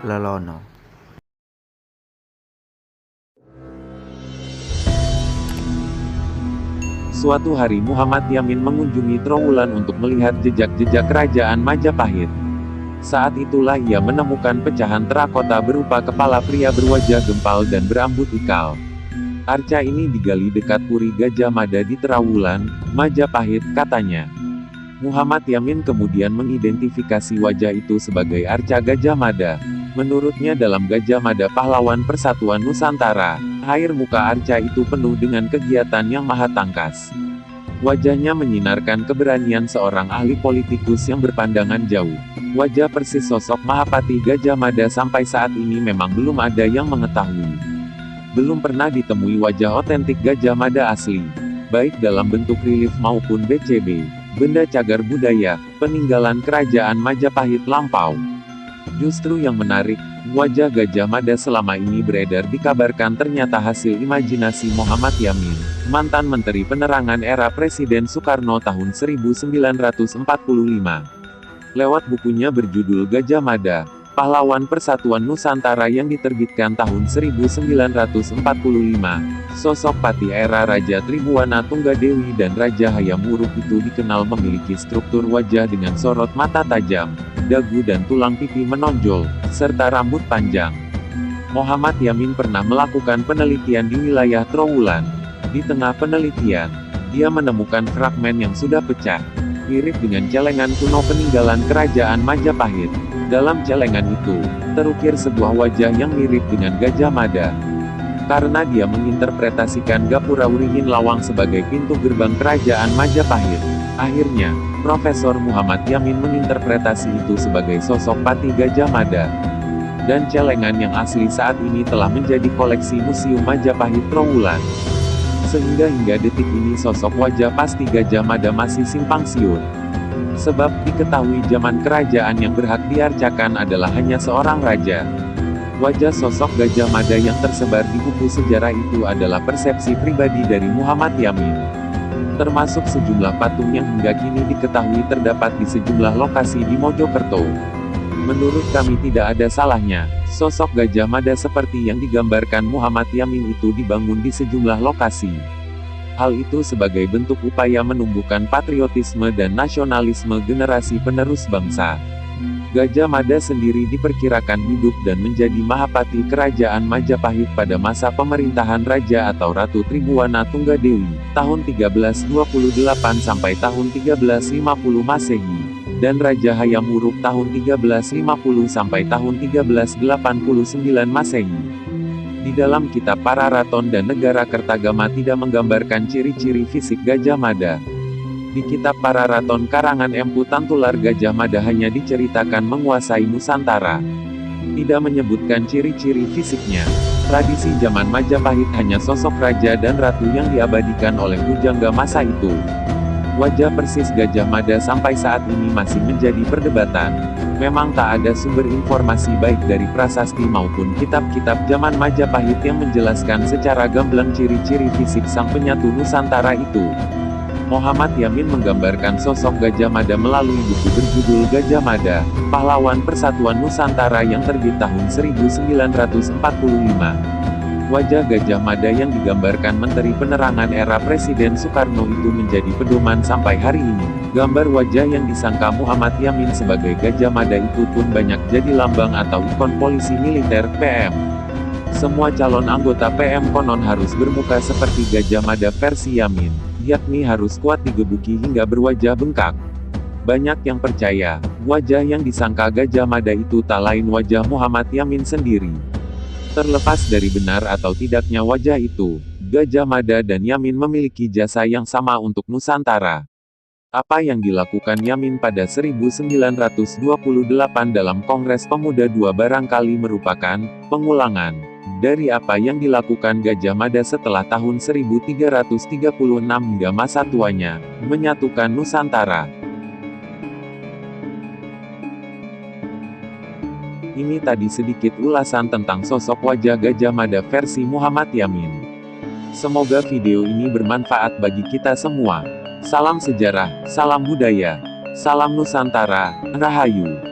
Lelono. Suatu hari Muhammad Yamin mengunjungi Trowulan untuk melihat jejak-jejak kerajaan Majapahit. Saat itulah ia menemukan pecahan terakota berupa kepala pria berwajah gempal dan berambut ikal. Arca ini digali dekat Puri Gajah Mada di Trowulan, Majapahit, katanya. Muhammad Yamin kemudian mengidentifikasi wajah itu sebagai arca Gajah Mada. Menurutnya dalam Gajah Mada pahlawan Persatuan Nusantara, air muka arca itu penuh dengan kegiatan yang maha tangkas. Wajahnya menyinarkan keberanian seorang ahli politikus yang berpandangan jauh. Wajah persis sosok Mahapati Gajah Mada sampai saat ini memang belum ada yang mengetahui. Belum pernah ditemui wajah otentik Gajah Mada asli, baik dalam bentuk relief maupun BCB, benda cagar budaya, peninggalan kerajaan Majapahit lampau. Justru yang menarik, wajah Gajah Mada selama ini beredar dikabarkan ternyata hasil imajinasi Muhammad Yamin, mantan Menteri Penerangan era Presiden Soekarno tahun 1945. Lewat bukunya berjudul Gajah Mada, Pahlawan Persatuan Nusantara yang diterbitkan tahun 1945, sosok Pati era Raja Tribuana Tunggadewi dan Raja Hayam Wuruk itu dikenal memiliki struktur wajah dengan sorot mata tajam, dagu dan tulang pipi menonjol, serta rambut panjang. Muhammad Yamin pernah melakukan penelitian di wilayah Trowulan. Di tengah penelitian, dia menemukan fragmen yang sudah pecah, mirip dengan celengan kuno peninggalan kerajaan Majapahit. Dalam celengan itu, terukir sebuah wajah yang mirip dengan Gajah Mada. Karena dia menginterpretasikan Gapura Wringin Lawang sebagai pintu gerbang kerajaan Majapahit, akhirnya, Profesor Muhammad Yamin menginterpretasi itu sebagai sosok Pati Gajah Mada. Dan celengan yang asli saat ini telah menjadi koleksi Museum Majapahit Trowulan. Sehingga hingga detik ini sosok wajah pasti Gajah Mada masih simpang siur. Sebab diketahui zaman kerajaan yang berhak diarcakan adalah hanya seorang raja. Wajah sosok Gajah Mada yang tersebar di buku sejarah itu adalah persepsi pribadi dari Muhammad Yamin. Termasuk sejumlah patung yang hingga kini diketahui terdapat di sejumlah lokasi di Mojokerto. Menurut kami tidak ada salahnya, sosok Gajah Mada seperti yang digambarkan Muhammad Yamin itu dibangun di sejumlah lokasi. Hal itu sebagai bentuk upaya menumbuhkan patriotisme dan nasionalisme generasi penerus bangsa. Gajah Mada sendiri diperkirakan hidup dan menjadi Mahapati Kerajaan Majapahit pada masa pemerintahan Raja atau Ratu Tribuana Tunggadewi, tahun 1328 sampai tahun 1350 Masehi, dan Raja Hayam Wuruk tahun 1350 sampai tahun 1389 Masehi. Di dalam kitab Pararaton dan Negara Kertagama tidak menggambarkan ciri-ciri fisik Gajah Mada. Di kitab Pararaton karangan Empu Tantular Gajah Mada hanya diceritakan menguasai Nusantara. Tidak menyebutkan ciri-ciri fisiknya. Tradisi zaman Majapahit hanya sosok raja dan ratu yang diabadikan oleh pujangga masa itu. Wajah persis Gajah Mada sampai saat ini masih menjadi perdebatan. Memang tak ada sumber informasi baik dari prasasti maupun kitab-kitab zaman Majapahit yang menjelaskan secara gamblang ciri-ciri fisik sang penyatu Nusantara itu. Muhammad Yamin menggambarkan sosok Gajah Mada melalui buku berjudul Gajah Mada, Pahlawan Persatuan Nusantara yang terbit tahun 1945. Wajah Gajah Mada yang digambarkan Menteri Penerangan era Presiden Soekarno itu menjadi pedoman sampai hari ini. Gambar wajah yang disangka Muhammad Yamin sebagai Gajah Mada itu pun banyak jadi lambang atau ikon polisi militer, PM. Semua calon anggota PM konon harus bermuka seperti Gajah Mada versi Yamin, yakni harus kuat digebuki hingga berwajah bengkak. Banyak yang percaya, wajah yang disangka Gajah Mada itu tak lain wajah Muhammad Yamin sendiri. Terlepas dari benar atau tidaknya wajah itu, Gajah Mada dan Yamin memiliki jasa yang sama untuk Nusantara. Apa yang dilakukan Yamin pada 1928 dalam Kongres Pemuda II barangkali merupakan pengulangan dari apa yang dilakukan Gajah Mada setelah tahun 1336 hingga masa tuanya, menyatukan Nusantara. Ini tadi sedikit ulasan tentang sosok wajah Gajah Mada versi Muhammad Yamin. Semoga video ini bermanfaat bagi kita semua. Salam sejarah, salam budaya, salam Nusantara, Rahayu.